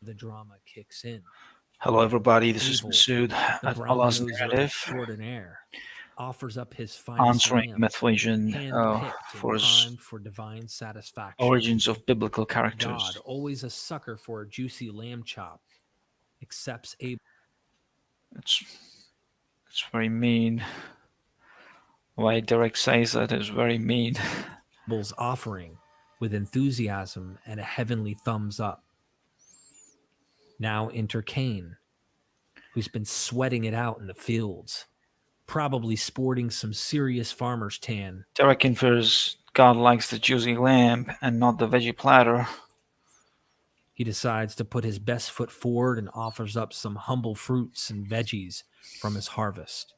The drama kicks in. Hello, everybody. This is Abel, Masood the at Allah's brown-nosed Narrative, extraordinaire, offers up his finest answering lambs, MythVision hand-picked and for his primed for divine satisfaction. origins of biblical God, characters. always a sucker for a juicy lamb chop, accepts It's it's very mean. Why Derek says that is very mean. Abel's offering with enthusiasm and a heavenly thumbs up. Now enter Cain, who's been sweating it out in the fields, probably sporting some serious farmer's tan. Derek infers God likes the juicy lamb and not the veggie platter. He decides to put his best foot forward and offers up some humble fruits and veggies from his harvest.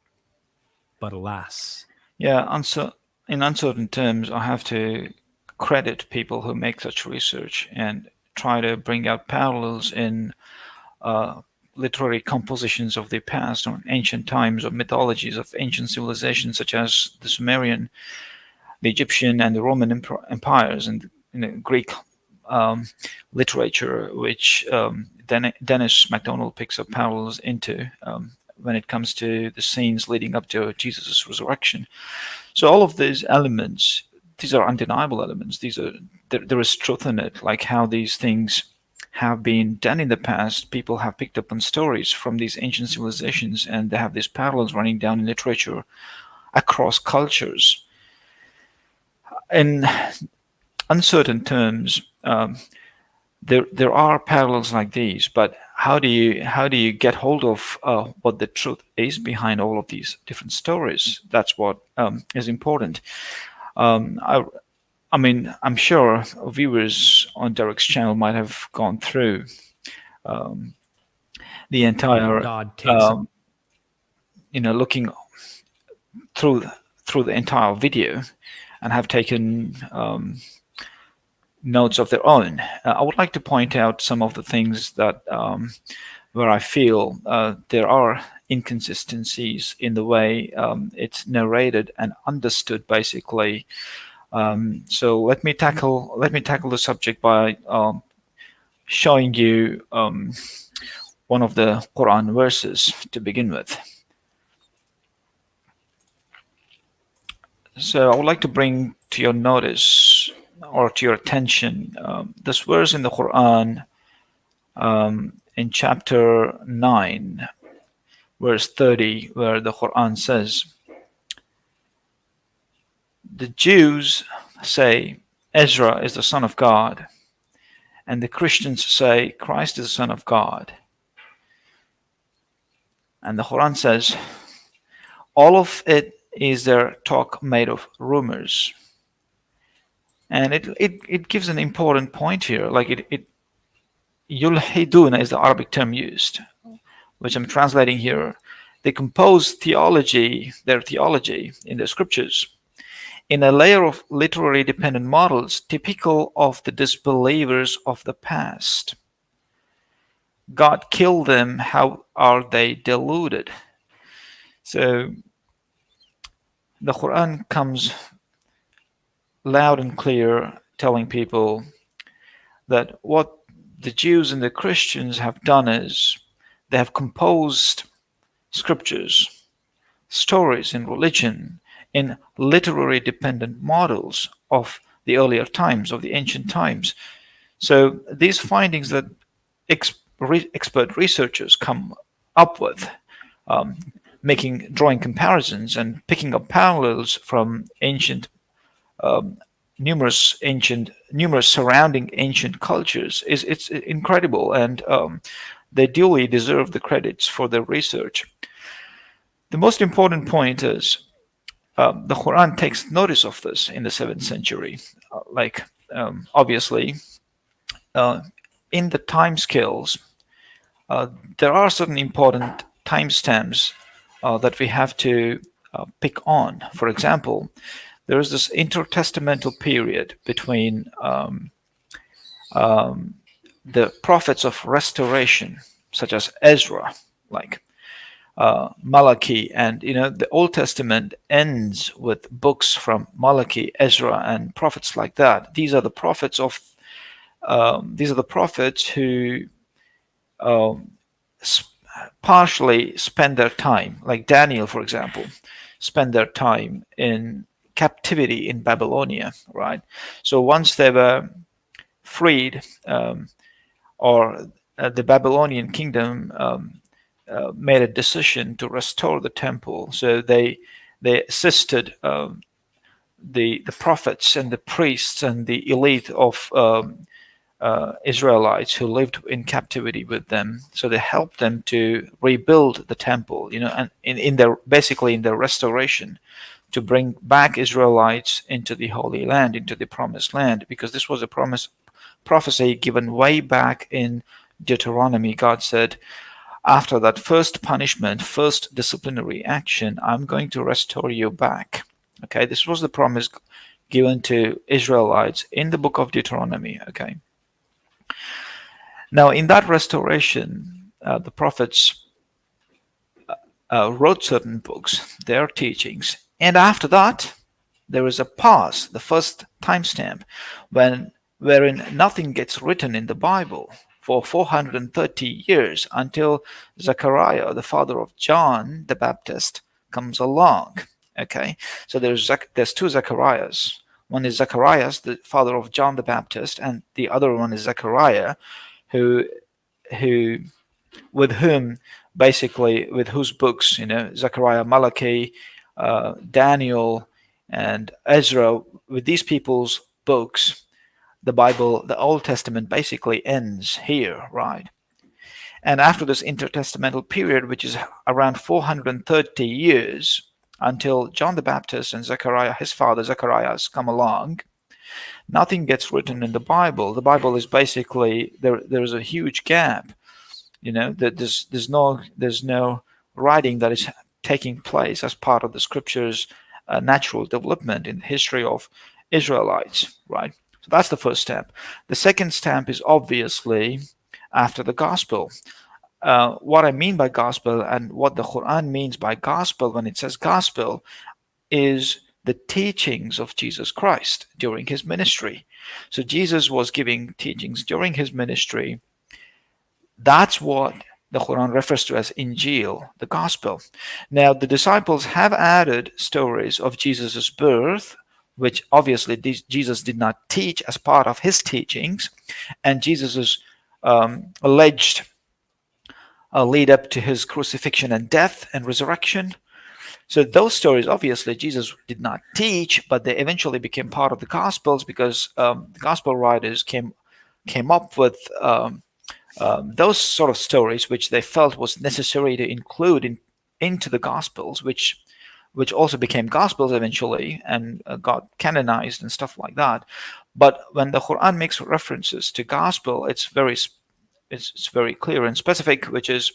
But alas, Yeah, in uncertain terms, I have to credit people who make such research and try to bring out parallels in uh, literary compositions of the past or ancient times or mythologies of ancient civilizations such as the Sumerian, the Egyptian, and the Roman empires, and in the Greek um, literature, which Dennis MacDonald picks up parallels into when it comes to the scenes leading up to Jesus' resurrection. So all of these elements, these are undeniable elements. There is truth in it, like how these things have been done in the past. People have picked up on stories from these ancient civilizations, and they have these parallels running down in literature across cultures. In uncertain terms, there are parallels like these, but how do you get hold of what the truth is behind all of these different stories? That's what is important. Um, I, I mean, I'm sure viewers on Derek's channel might have gone through um, the entire, God takes um, looking through through the entire video and have taken notes of their own. I would like to point out some of the things that where I feel there are inconsistencies in the way it's narrated and understood, basically. So let me tackle the subject by showing you one of the Quran verses to begin with. So I would like to bring to your notice or to your attention this verse in the Quran in chapter 9, verse 30, where the Quran says, "The Jews say Ezra is the son of God, and the Christians say Christ is the son of God." And the Quran says, all of it is their talk made of rumors. And it gives an important point here. Like yulhiduna is the Arabic term used, which I'm translating here. They compose their theology in the scriptures, in a layer of literary dependent models typical of the disbelievers of the past. God killed them, how are they deluded? So the Quran comes loud and clear telling people that what the Jews and the Christians have done is they have composed scriptures, stories in religion, in literary dependent models of the earlier times, of the ancient times. So these findings that expert researchers come up with, um, drawing comparisons and picking up parallels from um, numerous surrounding ancient cultures, it's incredible, and they duly deserve the credits for their research. The most important point is the Quran takes notice of this in the 7th century. Like, obviously, uh, in the time scales, uh, there are certain important timestamps that we have to pick on. For example, there is this intertestamental period between um, the prophets of restoration, such as Ezra, like Malachi, and the Old Testament ends with books from Malachi, Ezra, and prophets like that. These are the prophets who um, partially spend their time, like Daniel, for example, spend their time in captivity in Babylonia, right? So once they were freed, or the Babylonian kingdom made a decision to restore the temple, so they assisted the prophets and the priests and the elite of Israelites who lived in captivity with them. So they helped them to rebuild the temple, and in their basically in their restoration, to bring back Israelites into the Holy Land, into the Promised Land, because this was a prophecy given way back in Deuteronomy. God said, after that first punishment, first disciplinary action, I'm going to restore you back. Okay, this was the promise given to Israelites in the book of Deuteronomy. Okay. Now, in that restoration, the prophets wrote certain books, their teachings, and after that, there is a pause, the first timestamp, wherein nothing gets written in the Bible for 430 years until Zechariah, the father of John the Baptist, comes along. Okay, so there's two Zechariahs. One is Zacharias, the father of John the Baptist, and the other one is Zechariah, who who with whom basically with whose books, Zechariah, Malachi, Daniel, and Ezra, with these people's books, the Bible, the Old Testament basically ends here, right? And after this intertestamental period, which is around 430 years, until John the Baptist and Zechariah, his father Zacharias, come along, nothing gets written in the Bible. The Bible is basically there's a huge gap. There's no writing that is taking place as part of the scripture's natural development in the history of Israelites, right? So that's the first step. The second step is obviously after the gospel. What I mean by gospel and what the Quran means by gospel when it says gospel is the teachings of Jesus Christ during his ministry. So Jesus was giving teachings during his ministry. That's what the Quran refers to as Injil, the gospel. Now, the disciples have added stories of Jesus' birth, which obviously Jesus did not teach as part of his teachings, and Jesus' alleged lead up to his crucifixion and death and resurrection. So those stories, obviously, Jesus did not teach, but they eventually became part of the Gospels because the Gospel writers came up with those sort of stories which they felt was necessary to include into the Gospels, which also became Gospels eventually and got canonized and stuff like that. But when the Quran makes references to Gospel, it's very clear and specific, which is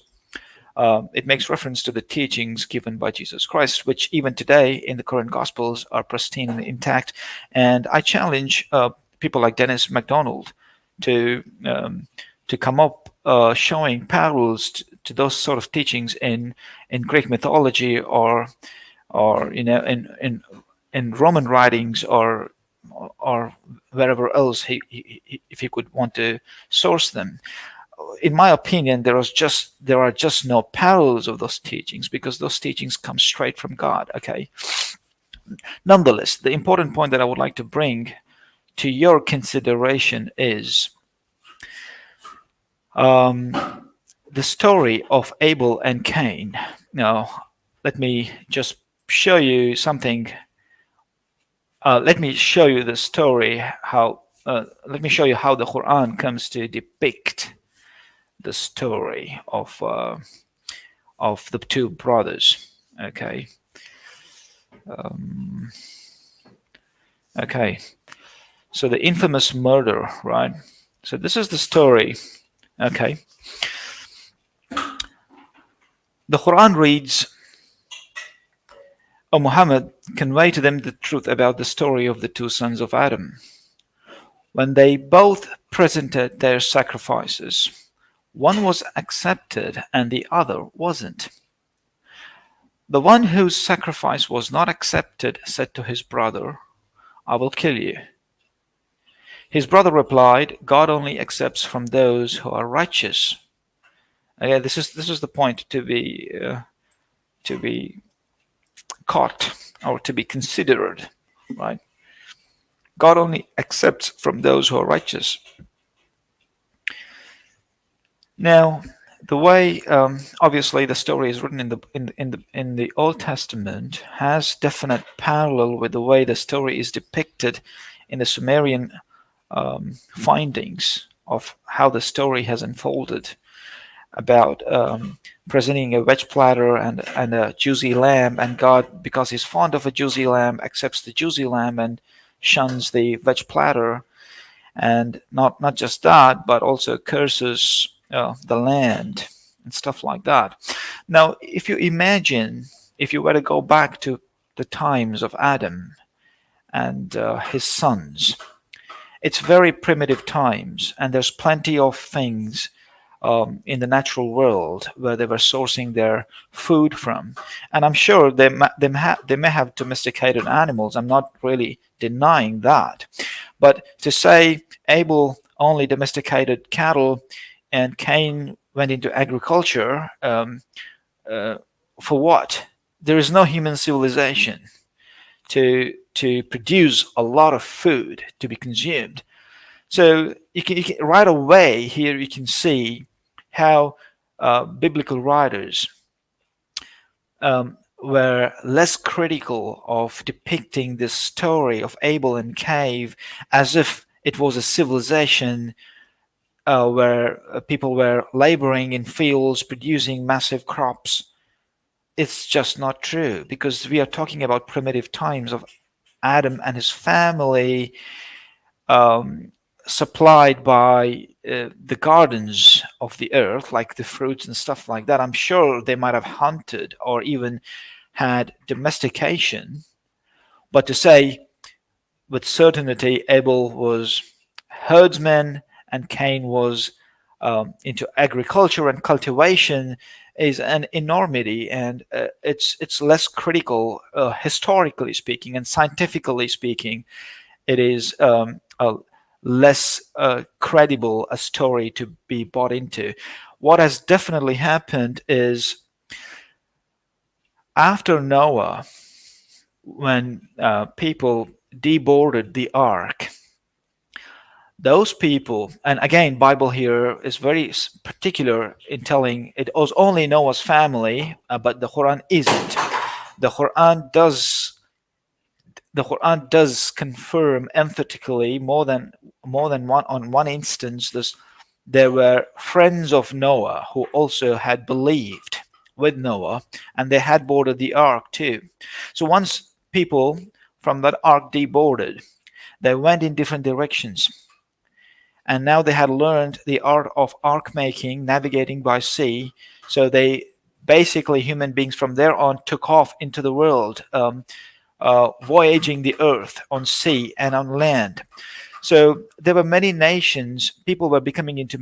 it makes reference to the teachings given by Jesus Christ, which even today in the current Gospels are pristine and intact. And I challenge people like Dennis MacDonald to come up showing parallels to those sort of teachings in Greek mythology or in Roman writings or wherever else if he could want to source them. In my opinion, there are just no parallels of those teachings because those teachings come straight from God. Okay. Nonetheless, the important point that I would like to bring to your consideration is the story of Abel and Cain. Now, let me just show you something. Let me show you the story. Let me show you how the Quran comes to depict the story of the two brothers. Okay. Okay. So the infamous murder, right? So this is the story. Okay. The Quran reads, "O Muhammad, convey to them the truth about the story of the two sons of Adam. When they both presented their sacrifices, one was accepted and the other wasn't. The one whose sacrifice was not accepted said to his brother, 'I will kill you.' His brother replied, 'God only accepts from those who are righteous.' Okay, this is the point to be caught or to be considered, right? God only accepts from those who are righteous. Now, the way obviously the story is written in the Old Testament has definite parallel with the way the story is depicted in the Sumerian findings of how the story has unfolded about presenting a veg platter and a juicy lamb, and God, because He's fond of a juicy lamb, accepts the juicy lamb and shuns the veg platter, and not just that, but also curses the land and stuff like that. Now, if you imagine, if you were to go back to the times of Adam and his sons, it's very primitive times, and there's plenty of things in the natural world where they were sourcing their food from. And I'm sure they may have domesticated animals. I'm not really denying that. But to say Abel only domesticated cattle and Cain went into agriculture, for what? There is no human civilization to produce a lot of food to be consumed. So you can right away here you can see how biblical writers were less critical of depicting this story of Abel and Cain as if it was a civilization where people were laboring in fields, producing massive crops. It's just not true, because we are talking about primitive times of Adam and his family, um, supplied by the gardens of the earth, like the fruits and stuff like that. I'm sure they might have hunted or even had domestication. But to say with certainty Abel was herdsman and Cain was into agriculture and cultivation is an enormity, and it's less critical, historically speaking and scientifically speaking. It is a less credible a story to be bought into. What has definitely happened is after Noah, when people deboarded the ark, those people, and again, Bible here is very particular in telling it was only Noah's family, but the Quran isn't. The Quran does the Quran does confirm emphatically more than one on one instance this there were friends of Noah who also had believed with Noah, and they had boarded the ark too. So once people from that ark deboarded, they went in different directions, and now they had learned the art of ark making, navigating by sea. So they basically, human beings from there on took off into the world, voyaging the earth on sea and on land. So there were many nations, people were becoming into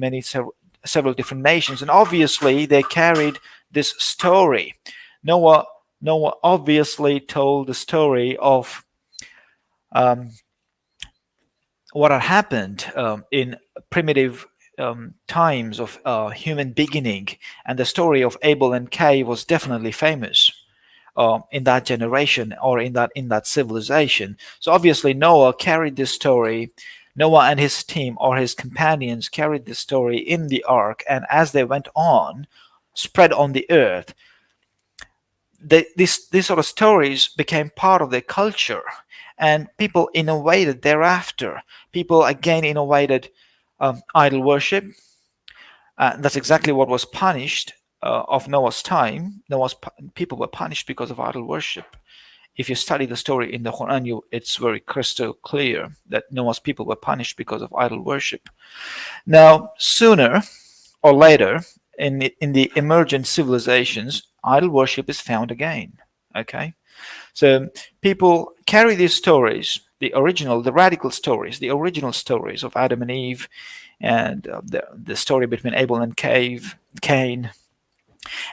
several different nations, and obviously they carried this story. Noah, Noah obviously told the story of um, what had happened in primitive times of human beginning, and the story of Abel and Cain was definitely famous in that generation or in that civilization. So obviously Noah carried this story. Noah and his team or his companions carried this story in the ark, and as they went on, spread on the earth, these sort of stories became part of their culture, and people innovated thereafter. People again innovated idol worship. That's exactly what was punished of Noah's time. People were punished because of idol worship. If you study the story in the Quran, it's very crystal clear that Noah's people were punished because of idol worship. Now, sooner or later, in the emergent civilizations, idol worship is found again. Okay, so people carry these stories, the radical stories, the original stories of Adam and Eve, and the story between Abel and Cain,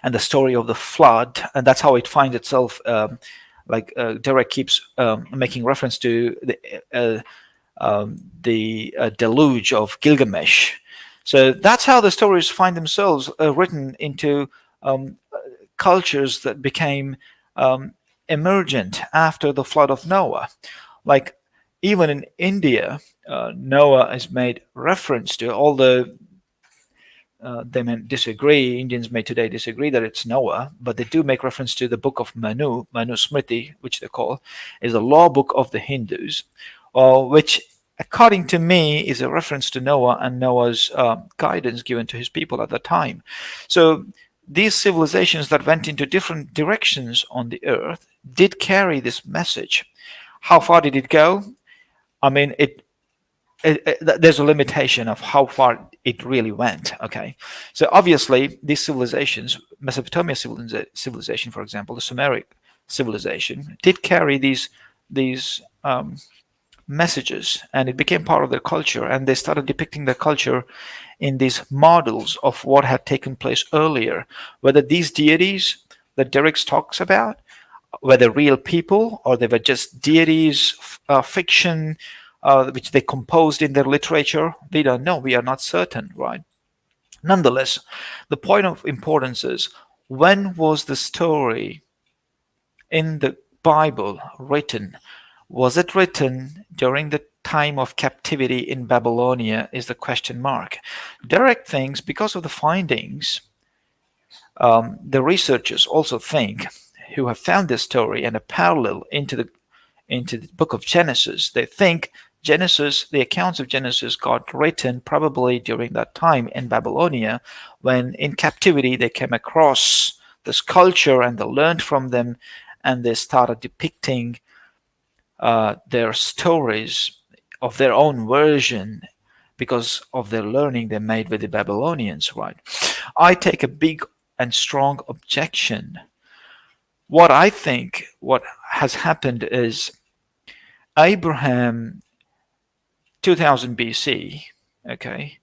and the story of the flood, and that's how it finds itself. Like Derek keeps making reference to the deluge of Gilgamesh. So that's how the stories find themselves written into cultures that became um, emergent after the flood of Noah. Like even in India, Noah is made reference to, although they may disagree. Indians may today disagree that it's Noah, but they do make reference to the book of Manu Smriti, which they call, is a law book of the Hindus, which, according to me, is a reference to Noah and Noah's guidance given to his people at the time. So these civilizations that went into different directions on the earth did carry this message. How far did it go? I mean, there's a limitation of how far it really went. Okay, so obviously these civilizations, Mesopotamia civilization, for example, the Sumeric civilization, did carry these messages, and it became part of their culture, and they started depicting their culture in these models of what had taken place earlier, whether these deities that Derek talks about were they real people or they were just deities, fiction, which they composed in their literature. We don't know. We are not certain, right? Nonetheless, the point of importance is, when was the story in the Bible written? Was it written during the time of captivity in Babylonia? Is the question mark. Derek thinks, because of the findings, the researchers also think, who have found this story and a parallel into the book of Genesis, they think Genesis, the accounts of Genesis, got written probably during that time in Babylonia, when in captivity they came across this culture and they learned from them, and they started depicting their stories of their own version because of their learning they made with the Babylonians, right? I take a big and strong objection. What I think what has happened is Abraham 2000 BC, okay,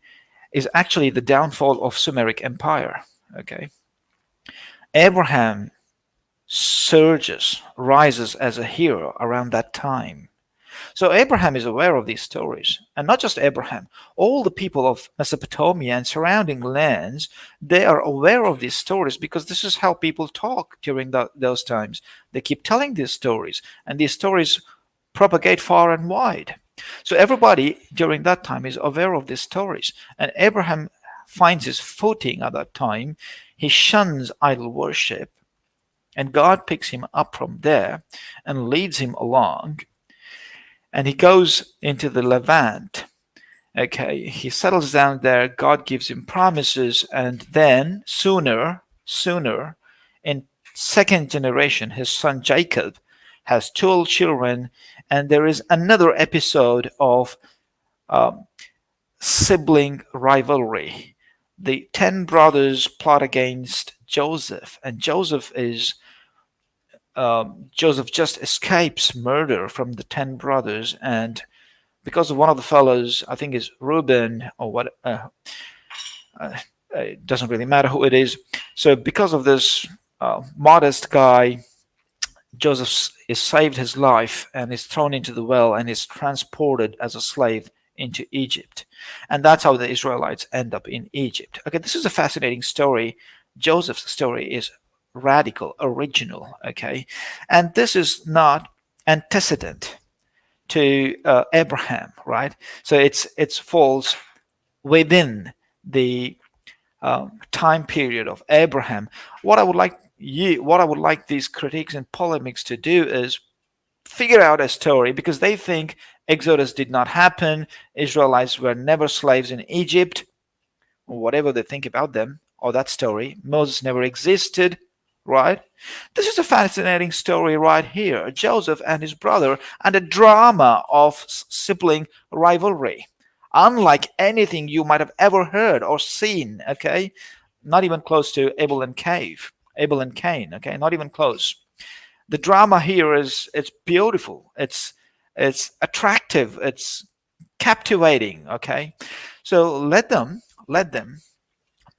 is actually the downfall of Sumeric Empire, okay. Abraham rises as a hero around that time. So Abraham is aware of these stories, and not just Abraham, all the people of Mesopotamia and surrounding lands, they are aware of these stories because this is how people talk during those times. They keep telling these stories, and these stories propagate far and wide. So everybody during that time is aware of these stories, and Abraham finds his footing at that time. He shuns idol worship, and God picks him up from there and leads him along, and he goes into the Levant. Okay, he settles down there. God gives him promises, and then sooner, in second generation, his son Jacob has 12 children, and there is another episode of sibling rivalry. The 10 brothers plot against Joseph, and Joseph just escapes murder from the 10 brothers, and because of one of the fellows, I think is Reuben or what, it doesn't really matter who it is. So because of this modest guy, Joseph is saved his life and is thrown into the well and is transported as a slave into Egypt. And that's how the Israelites end up in Egypt. Okay, this is a fascinating story. Joseph's story is radical, original, okay? And this is not antecedent to Abraham, right? So it falls within the time period of Abraham. What I would like these critiques and polemics to do is figure out a story, because they think Exodus did not happen, Israelites were never slaves in Egypt, or whatever they think about them or that story. Moses never existed, right? This is a fascinating story right here. Joseph and his brother, and a drama of sibling rivalry. Unlike anything you might have ever heard or seen, okay? Not even close to Abel and Cain, okay? Not even close. The drama here it's beautiful. It's attractive. It's captivating, okay? So let them,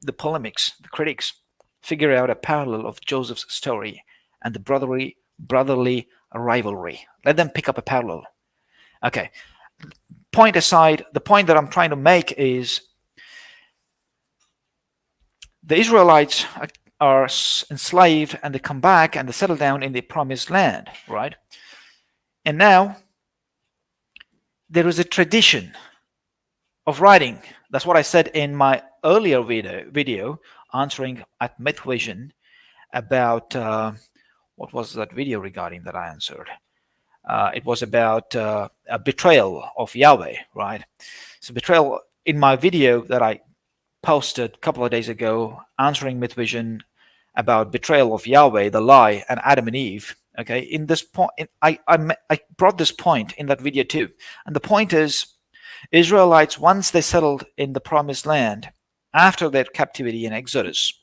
the polemics, the critics, figure out a parallel of Joseph's story and the brotherly rivalry. Let them pick up a parallel. Okay. Point aside, the point that I'm trying to make is the Israelites are enslaved, and they come back and they settle down in the promised land, right? And now there is a tradition of writing. That's what I said in my earlier video answering at MythVision about what was that video regarding that I answered? It was about a betrayal of Yahweh, right? So betrayal in my video that I posted a couple of days ago, answering MythVision about betrayal of Yahweh, the lie, and Adam and Eve. Okay, in this point, I brought this point in that video too, and the point is, Israelites, once they settled in the promised land after their captivity in Exodus,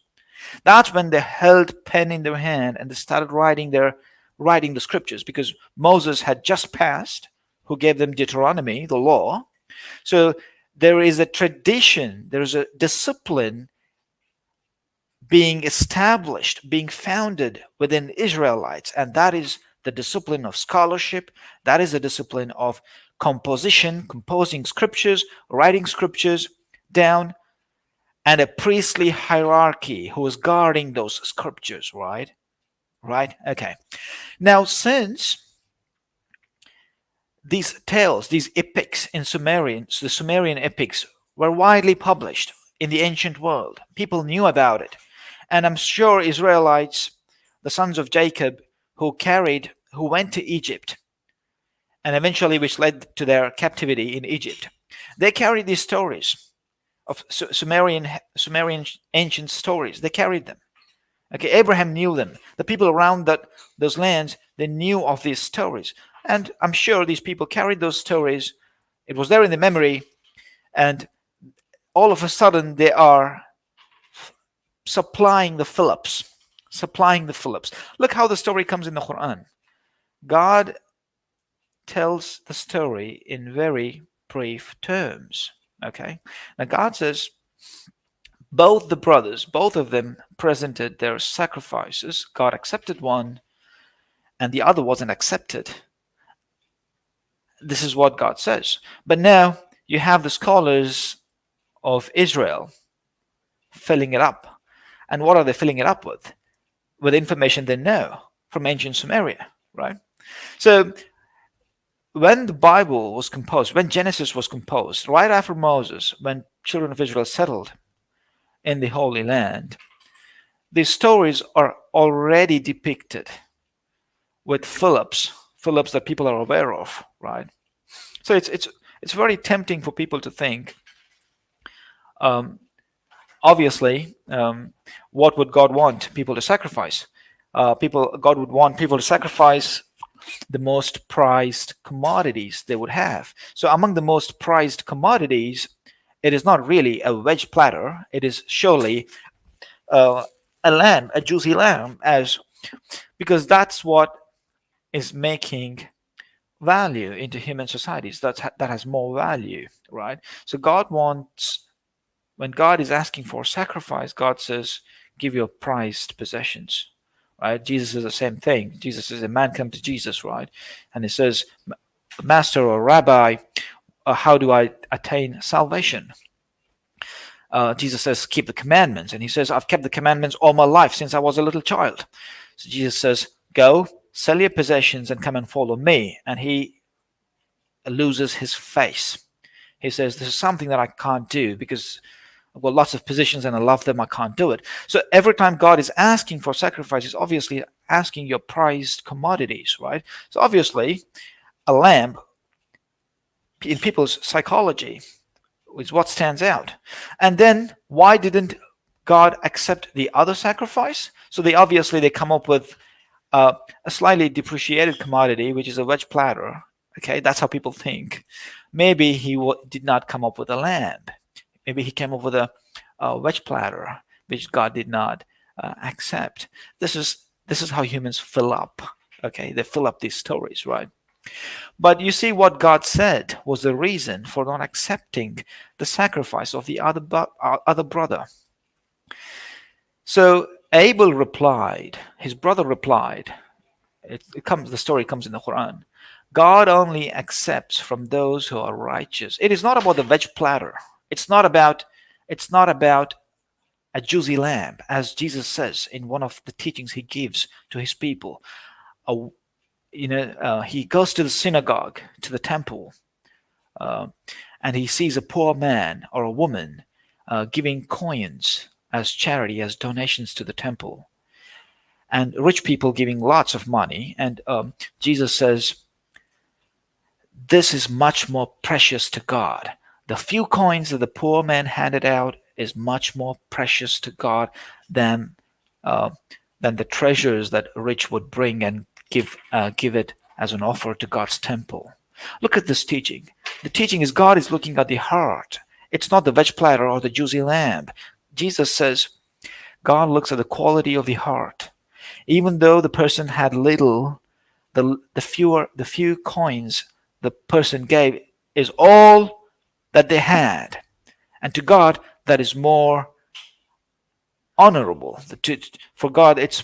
that's when they held pen in their hand and they started writing the scriptures, because Moses had just passed, who gave them Deuteronomy, the law. So there is a tradition, there is a discipline being established, being founded within Israelites, and that is the discipline of scholarship. That is the discipline of composing scriptures, writing scriptures down, and a priestly hierarchy who is guarding those scriptures, right? Okay. Now, since these tales, these epics in Sumerian, the Sumerian epics, were widely published in the ancient world, people knew about it. And I'm sure Israelites, the sons of Jacob, who went to Egypt, and eventually which led to their captivity in Egypt, they carried these stories of Sumerian ancient stories. They carried them. Okay, Abraham knew them. The people around those lands, they knew of these stories. And I'm sure these people carried those stories. It was there in the memory. And all of a sudden, they are supplying the Phillips. Look how the story comes in the Quran. God tells the story in very brief terms. Okay. Now God says, both the brothers, both of them presented their sacrifices. God accepted one, and the other wasn't accepted. This is what God says. But now you have the scholars of Israel filling it up. And what are they filling it up with? With information they know from ancient Sumeria, right? So when the Bible was composed, when Genesis was composed, right after Moses, when children of Israel settled in the Holy Land, these stories are already depicted with Phillips that people are aware of, right? So it's very tempting for people to think, obviously, what would God want people to sacrifice? God would want people to sacrifice the most prized commodities they would have. So among the most prized commodities, it is not really a wedge platter. It is surely a lamb, a juicy lamb, because that's what is making value into human societies. That has more value, right? So when God is asking for sacrifice, God says, give your prized possessions, right? Jesus is the same thing. Jesus is a man come to Jesus, right? And he says, Master or Rabbi, how do I attain salvation? Jesus says, keep the commandments. And he says, I've kept the commandments all my life since I was a little child. So Jesus says, go, sell your possessions and come and follow me. And he loses his face. He says, this is something that I can't do because I've got lots of positions and I love them. I can't do it. So every time God is asking for sacrifices, obviously asking your prized commodities, right? So obviously a lamb in people's psychology is what stands out. And then why didn't God accept the other sacrifice? So they come up with a slightly depreciated commodity, which is a wedge platter. Okay, that's how people think. Maybe he did not come up with a lamb. Maybe he came up with a wedge platter, which God did not accept. This is how humans fill up. Okay, they fill up these stories, right? But you see, what God said was the reason for not accepting the sacrifice of the other brother. So Abel replied, his brother replied, the story comes in the Quran, God only accepts from those who are righteous. It is not about the wedge platter. It's not about a juicy lamb, as Jesus says in one of the teachings he gives to his people. A, he goes to the synagogue, to the temple, uh, and he sees a poor man or a woman giving coins as charity, as donations to the temple, and rich people giving lots of money. And Jesus says, this is much more precious to God. The few coins that the poor man handed out is much more precious to God than uh, than the treasures that rich would bring and give it as an offer to God's temple. Look at this teaching. The teaching is God is looking at the heart. It's not the veg platter or the juicy lamb. Jesus says God looks at the quality of the heart. Even though the person had little, the few coins the person gave is all that they had, and to God that is more honorable. For God, it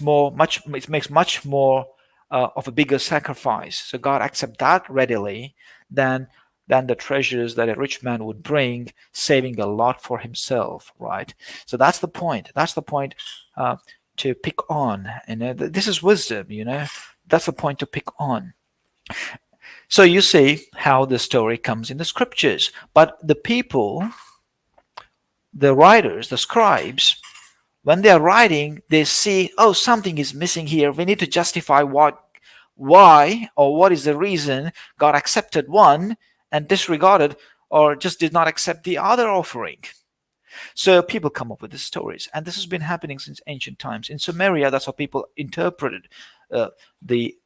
makes much more of a bigger sacrifice. So God accepts that readily than the treasures that a rich man would bring, saving a lot for himself. Right. So that's the point. That's the point to pick on. And this is wisdom. That's the point to pick on. So you see how the story comes in the scriptures. But the people, the writers, the scribes, when they are writing, they see, oh, something is missing here. We need to justify why, or what is the reason God accepted one and disregarded or just did not accept the other offering. So people come up with these stories, and this has been happening since ancient times. In Sumeria, that's how people interpreted the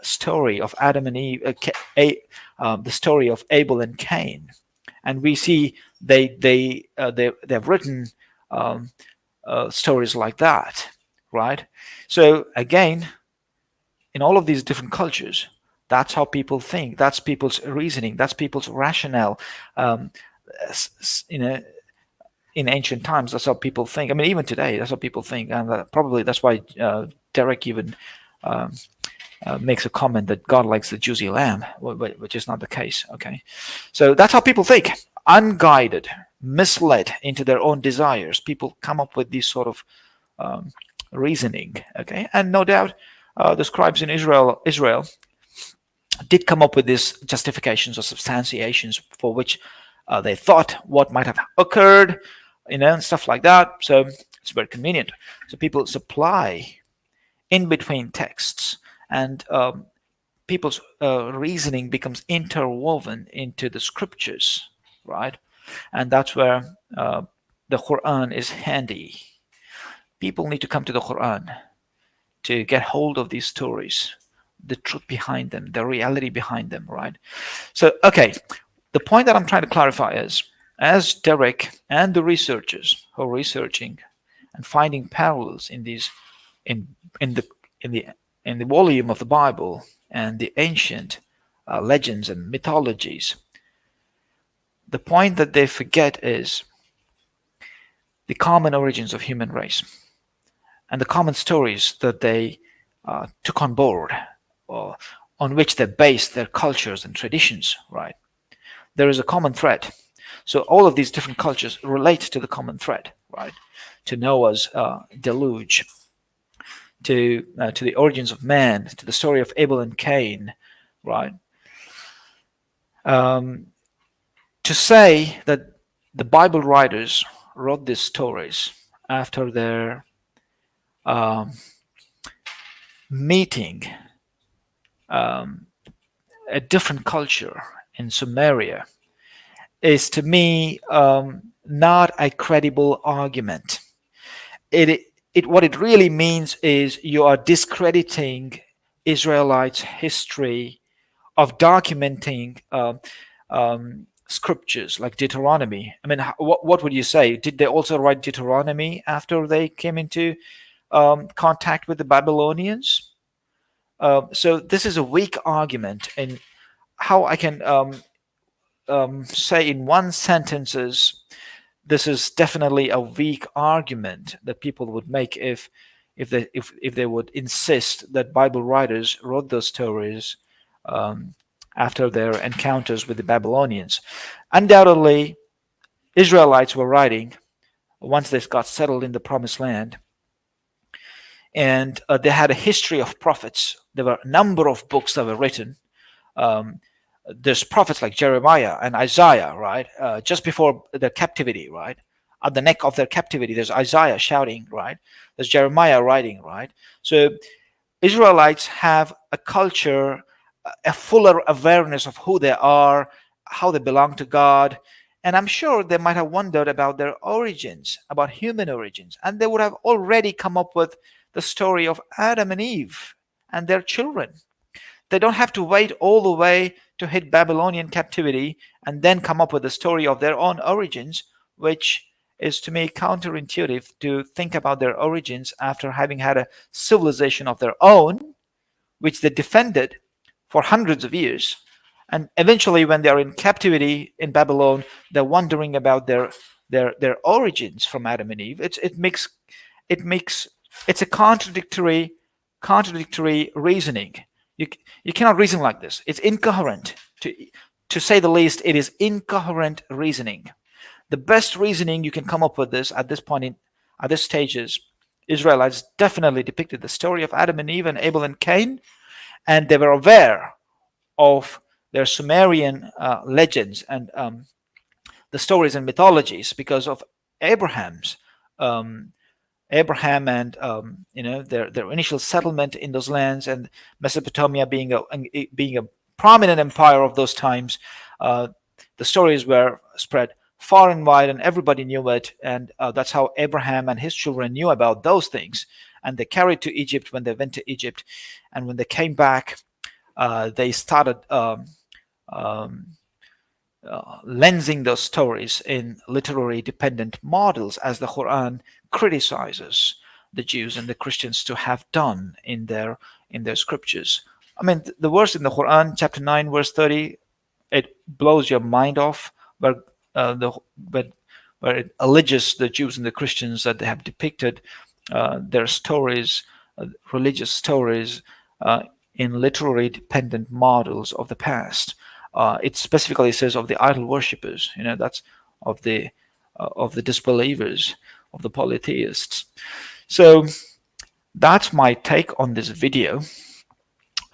story of Adam and Eve, the story of Abel and Cain, and we see they've written stories like that, right? So again, in all of these different cultures, that's how people think. That's people's reasoning. That's people's rationale. In ancient times, that's how people think. I mean, even today, that's how people think, and probably that's why Derek even makes a comment that God likes the juicy lamb, which is not the case. Okay, so that's how people think, unguided, misled into their own desires. People come up with these sort of reasoning. Okay, and no doubt the scribes in Israel did come up with these justifications or substantiations for which they thought what might have occurred, and stuff like that. So it's very convenient. So people supply in between texts, and people's reasoning becomes interwoven into the scriptures, right? And that's where the Quran is handy. People need to come to the Quran to get hold of these stories, the truth behind them, the reality behind them, right? So, okay, the point that I'm trying to clarify is, as Derek and the researchers who are researching and finding parallels in these, in the volume of the Bible and the ancient legends and mythologies, the point that they forget is the common origins of human race and the common stories that they took on board, or on which they based their cultures and traditions, right? There is a common thread. So all of these different cultures relate to the common thread, right? To Noah's deluge, to the origins of man, to the story of Abel and Cain, right? To say that the Bible writers wrote these stories after their meeting a different culture in Sumeria is, to me, not a credible argument. What it really means is you are discrediting Israelites' history of documenting scriptures like Deuteronomy. I mean, what would you say? Did they also write Deuteronomy after they came into contact with the Babylonians? So this is a weak argument, and how I can say in one sentence is, this is definitely a weak argument that people would make if they would insist that Bible writers wrote those stories after their encounters with the Babylonians. Undoubtedly, Israelites were writing once they got settled in the promised land. And they had a history of prophets. There were a number of books that were written. There's prophets like Jeremiah and Isaiah, right? Just before their captivity, right? At the neck of their captivity, there's Isaiah shouting, right? There's Jeremiah writing, right? So Israelites have a culture, a fuller awareness of who they are, how they belong to God. And I'm sure they might have wondered about their origins, about human origins. And they would have already come up with the story of Adam and Eve and their children. They don't have to wait all the way to hit Babylonian captivity and then come up with the story of their own origins, which is to me counterintuitive to think about their origins after having had a civilization of their own, which they defended for hundreds of years. And eventually, when they're in captivity in Babylon, they're wondering about their origins from Adam and Eve. It's a contradictory reasoning. You cannot reason like this. It's incoherent. To say the least, it is incoherent reasoning. The best reasoning you can come up with at this stage is Israelites definitely depicted the story of Adam and Eve and Abel and Cain, and they were aware of their Sumerian legends and the stories and mythologies because of Abraham and their initial settlement in those lands, and Mesopotamia being a prominent empire of those times. The stories were spread far and wide, and everybody knew it, and that's how Abraham and his children knew about those things, and they carried to Egypt when they went to Egypt, and when they came back, they started lensing those stories in literary dependent models, as the Quran criticizes the Jews and the Christians to have done in their scriptures. I mean, the verse in the Quran, chapter 9, verse 30, it blows your mind off, where it alleges the Jews and the Christians that they have depicted their stories, religious stories, in literary dependent models of the past. It specifically says of the idol worshippers, that's of the disbelievers, of the polytheists. So that's my take on this video.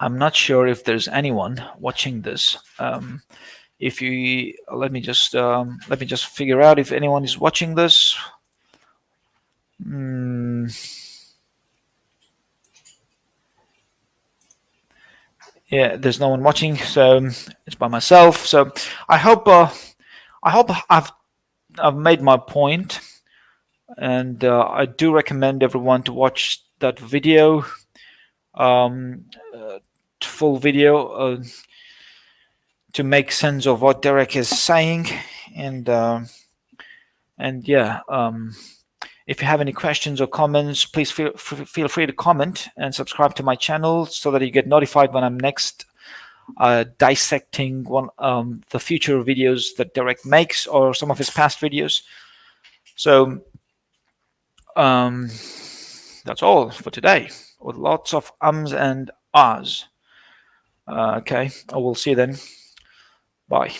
I'm not sure if there's anyone watching this. If you let me just figure out if anyone is watching this. Yeah, there's no one watching, so it's by myself. So I hope I've made my point, and I do recommend everyone to watch that video, full video, to make sense of what Derek is saying, and yeah. If you have any questions or comments, please feel free to comment and subscribe to my channel so that you get notified when I'm next dissecting the future videos that Derek makes or some of his past videos. So that's all for today, with lots of ums and ahs. Okay, I will see you then. Bye.